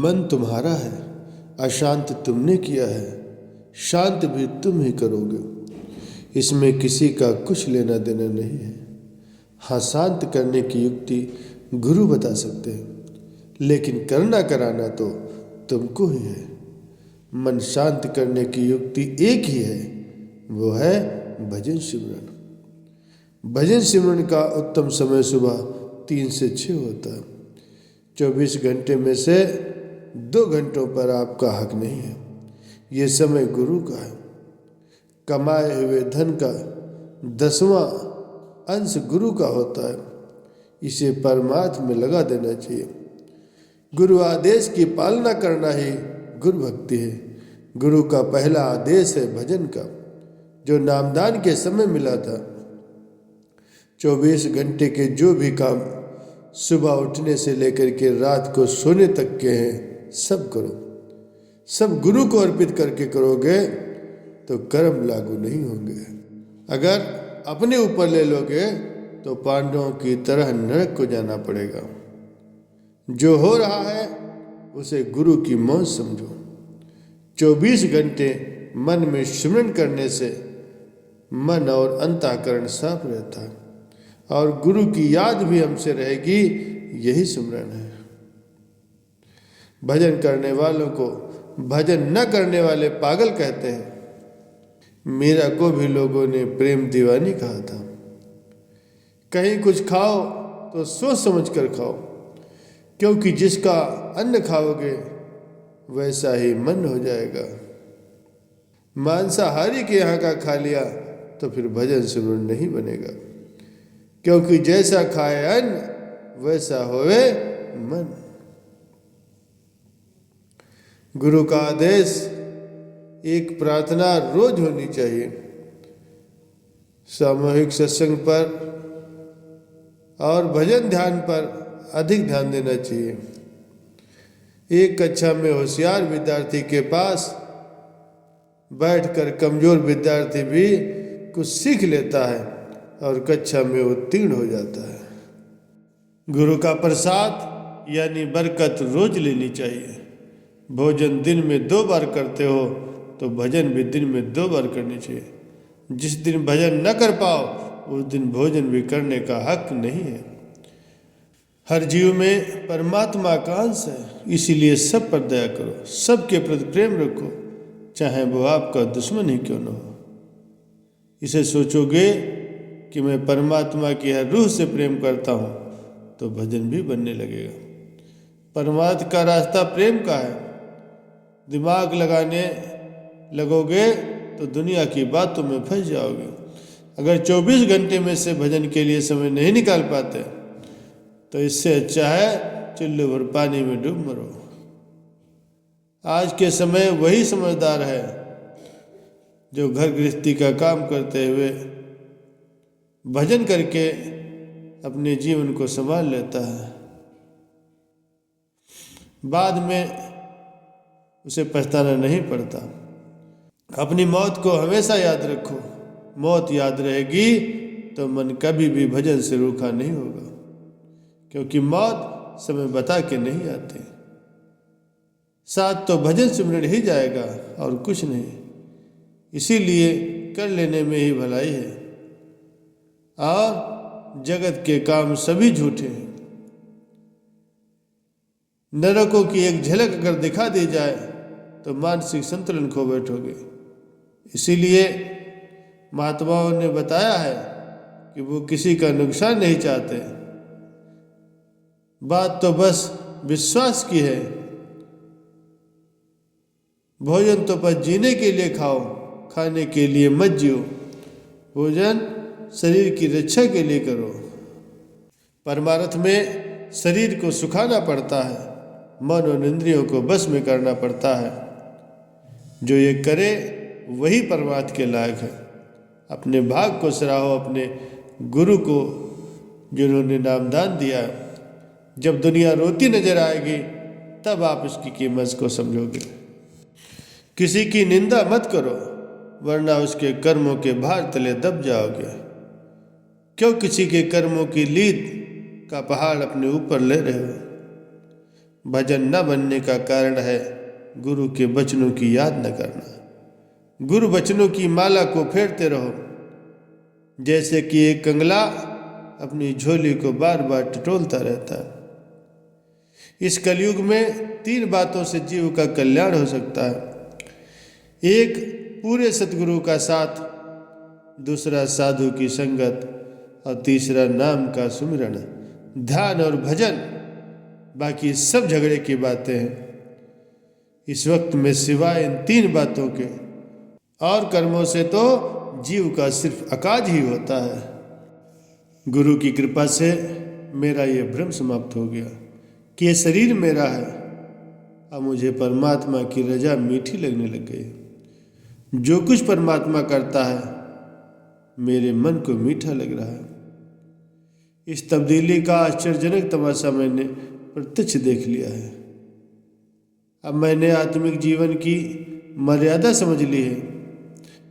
मन तुम्हारा है, अशांत तुमने किया है, शांत भी तुम ही करोगे। इसमें किसी का कुछ लेना देना नहीं है। हाँ, शांत करने की युक्ति गुरु बता सकते हैं, लेकिन करना कराना तो तुमको ही है। मन शांत करने की युक्ति एक ही है, वो है भजन सिमरन। भजन सिमरन का उत्तम समय सुबह 3 से 6 होता है। 24 घंटे में से 2 घंटों पर आपका हक नहीं है। ये समय गुरु का है। कमाए हुए धन का 10वां अंश गुरु का होता है। इसे परमार्थ में लगा देना चाहिए। गुरु आदेश की पालना करना ही गुरु भक्ति है। गुरु का पहला आदेश है भजन का, जो नामदान के समय मिला था। 24 घंटे के जो भी काम सुबह उठने से लेकर के रात को सोने तक के हैं, सब करो। सब गुरु को अर्पित करके करोगे तो कर्म लागू नहीं होंगे। अगर अपने ऊपर ले लोगे तो पांडवों की तरह नरक को जाना पड़ेगा। जो हो रहा है उसे गुरु की मौज समझो। 24 घंटे मन में सिमरन करने से मन और अंतःकरण साफ रहता है और गुरु की याद भी हमसे रहेगी। यही सिमरन है। भजन करने वालों को भजन न करने वाले पागल कहते हैं। मीरा को भी लोगों ने प्रेम दीवानी कहा था। कहीं कुछ खाओ तो सोच समझ कर खाओ, क्योंकि जिसका अन्न खाओगे वैसा ही मन हो जाएगा। मांसाहारी के यहाँ का खा लिया तो फिर भजन सिमरन नहीं बनेगा, क्योंकि जैसा खाए अन्न वैसा होवे मन। गुरु का आदेश एक प्रार्थना रोज होनी चाहिए। सामूहिक सत्संग पर और भजन ध्यान पर अधिक ध्यान देना चाहिए। एक कक्षा में होशियार विद्यार्थी के पास बैठकर कमजोर विद्यार्थी भी कुछ सीख लेता है और कक्षा में उत्तीर्ण हो जाता है। गुरु का प्रसाद यानी बरकत रोज लेनी चाहिए। भोजन दिन में 2 बार करते हो तो भजन भी दिन में 2 बार करनी चाहिए। जिस दिन भजन न कर पाओ उस दिन भोजन भी करने का हक नहीं है। हर जीव में परमात्मा का अंश है, इसीलिए सब पर दया करो, सबके प्रति प्रेम रखो, चाहे वो आपका दुश्मन ही क्यों न हो। इसे सोचोगे कि मैं परमात्मा की हर रूह से प्रेम करता हूँ तो भजन भी बनने लगेगा। परमात्मा का रास्ता प्रेम का है। दिमाग लगाने लगोगे तो दुनिया की बातों में फंस जाओगे। अगर 24 घंटे में से भजन के लिए समय नहीं निकाल पाते तो इससे अच्छा है चुल्लू भर पानी में डूब मरो। आज के समय वही समझदार है जो घर गृहस्थी का काम करते हुए भजन करके अपने जीवन को संभाल लेता है। बाद में उसे पछताना नहीं पड़ता। अपनी मौत को हमेशा याद रखो। मौत याद रहेगी तो मन कभी भी भजन से रूखा नहीं होगा, क्योंकि मौत समय बता के नहीं आती। साथ तो भजन सिमरन ही जाएगा और कुछ नहीं। इसीलिए कर लेने में ही भलाई है। और जगत के काम सभी झूठे हैं। नरकों की एक झलक अगर दिखा दी जाए तो मानसिक संतुलन खो बैठोगे। इसीलिए महात्माओं ने बताया है कि वो किसी का नुकसान नहीं चाहते। बात तो बस विश्वास की है। भोजन तो बस जीने के लिए खाओ, खाने के लिए मत जियो। भोजन शरीर की रक्षा के लिए करो। परमार्थ में शरीर को सुखाना पड़ता है, मन और इंद्रियों को बस में करना पड़ता है। जो ये करे वही परमार्थ के लायक है। अपने भाग को सराहो, अपने गुरु को जिन्होंने नामदान दिया। जब दुनिया रोती नजर आएगी तब आप इसकी कीमत को समझोगे। किसी की निंदा मत करो, वरना उसके कर्मों के भार तले दब जाओगे। क्यों किसी के कर्मों की लीद का पहाड़ अपने ऊपर ले रहे हो? भजन न बनने का कारण है गुरु के वचनों की याद न करना। गुरु वचनों की माला को फेरते रहो, जैसे कि एक कंगला अपनी झोली को बार बार टटोलता रहता है। इस कलयुग में 3 बातों से जीव का कल्याण हो सकता है। एक, पूरे सतगुरु का साथ, दूसरा साधु की संगत, और तीसरा नाम का सुमिरन, ध्यान और भजन। बाकी सब झगड़े की बातें हैं। इस वक्त में सिवाय इन 3 बातों के और कर्मों से तो जीव का सिर्फ अकाज ही होता है। गुरु की कृपा से मेरा ये भ्रम समाप्त हो गया कि ये शरीर मेरा है। अब मुझे परमात्मा की रजा मीठी लगने लग गई। जो कुछ परमात्मा करता है मेरे मन को मीठा लग रहा है। इस तब्दीली का आश्चर्यजनक तमाशा मैंने प्रत्यक्ष देख लिया है। अब मैंने आत्मिक जीवन की मर्यादा समझ ली है।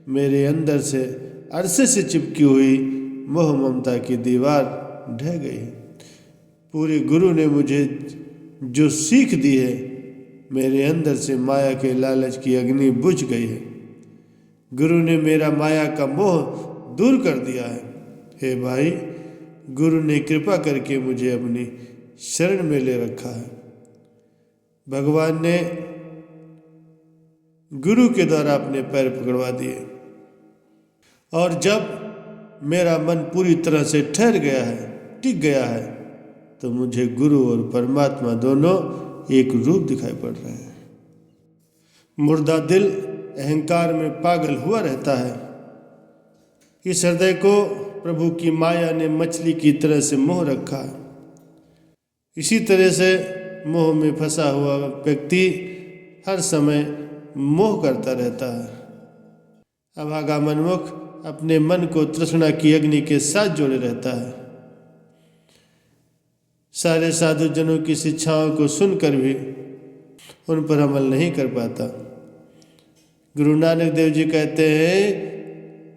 मेरे अंदर से अरसे से चिपकी हुई मोह ममता की दीवार ढह गई है। पूरे गुरु ने मुझे जो सीख दी है, मेरे अंदर से माया के लालच की अग्नि बुझ गई है। गुरु ने मेरा माया का मोह दूर कर दिया है। हे भाई, गुरु ने कृपा करके मुझे अपनी शरण में ले रखा है। भगवान ने गुरु के द्वारा अपने पैर पकड़वा दिए, और जब मेरा मन पूरी तरह से ठहर गया है, टिक गया है, तो मुझे गुरु और परमात्मा दोनों एक रूप दिखाई पड़ रहे हैं। मुर्दा दिल अहंकार में पागल हुआ रहता है। इस हृदय को प्रभु की माया ने मछली की तरह से मोह रखा है। इसी तरह से मोह में फंसा हुआ व्यक्ति हर समय मोह करता रहता है। अभागा मनमुख अपने मन को तृष्णा की अग्नि के साथ जोड़े रहता है। सारे साधु जनों की शिक्षाओं को सुनकर भी उन पर अमल नहीं कर पाता। गुरु नानक देव जी कहते हैं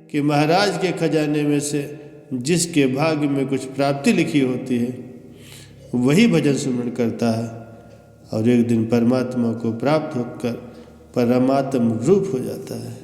कि महाराज के खजाने में से जिसके भाग्य में कुछ प्राप्ति लिखी होती है, वही भजन सुमरण करता है और एक दिन परमात्मा को प्राप्त होकर परमात्म रूप हो जाता है।